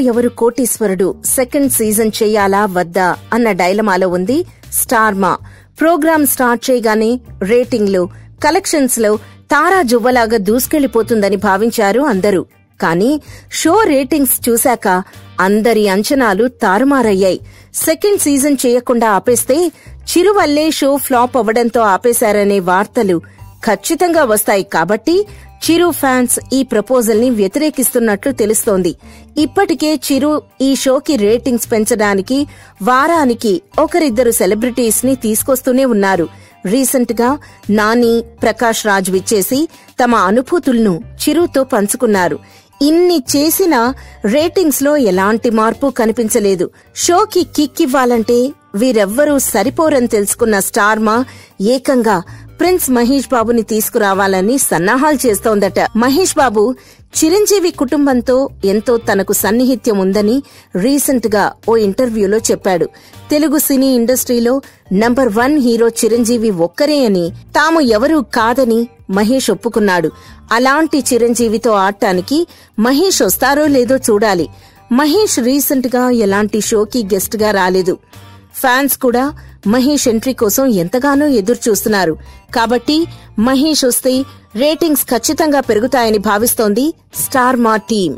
ఎవరు కోటీశ్వరుడు second season చెయ్యాలా వద్దా అన్న డైలమాలో ఉంది స్టార్ మా. ప్రోగ్రాం స్టార్ట్ చేయగానే రేటింగ్లు, కలెక్షన్స్ లో తారా జువ్వలాగా దూసుకెళ్లిపోతుందని భావించారు అందరూ. కానీ షో రేటింగ్స్ చూశాక అందరి అంచనాలు తారుమారయ్యాయి. సెకండ్ సీజన్ చేయకుండా ఆపేస్తే చిరు వల్లే షో ఫ్లాప్ అవ్వడంతో ఆపేశారనే వార్తలు ఖచ్చితంగా వస్తాయి. కాబట్టి చిరు ఫ్యాన్స్ ఈ ప్రపోజల్ ని వ్యతిరేకిస్తున్నట్లు తెలుస్తోంది. ఇప్పటికే చిరు ఈ షోకి రేటింగ్స్ పెంచడానికి వారానికి ఒకరిద్దరు సెలబ్రిటీస్ ని తీసుకొస్తూనే ఉన్నారు. రీసెంట్ గా నాని, ప్రకాష్ రాజ్ విచ్చేసి తమ అనుభూతులను చిరుతో పంచుకున్నారు. ఇన్ని చేసినా రేటింగ్స్ లో ఎలాంటి మార్పు కనిపించలేదు. షోకి కిక్ ఇవ్వాలంటే వీరెవ్వరూ సరిపోరని తెలుసుకున్న స్టార్ మా ఏకంగా ప్రిన్స్ మహేష్ బాబుని తీసుకురావాలని సన్నాహాలు చేస్తోందట. మహేష్ బాబు చిరంజీవి కుటుంబంతో ఎంతో తనకు సన్నిహిత్యం ఉందని రీసెంట్ గా ఓ ఇంటర్వ్యూలో చెప్పాడు. తెలుగు సినీ ఇండస్ట్రీలో నంబర్ 1 హీరో చిరంజీవి ఒక్కరే అని, తాము ఎవరూ కాదని మహేష్ ఒప్పుకున్నాడు. అలాంటి చిరంజీవితో ఆడటానికి మహేష్ వస్తారో లేదో చూడాలి. మహేష్ రీసెంట్ గా ఎలాంటి షోకి గెస్ట్ గా రాలేదు. ఫ్యాన్స్ కూడా మహేష్ ఎంట్రీ కోసం ఎంతగానో ఎదురు చూస్తున్నారు. కాబట్టి మహేష్ వస్తే రేటింగ్స్ ఖచ్చితంగా పెరుగుతాయని భావిస్తోంది స్టార్ మా టీం.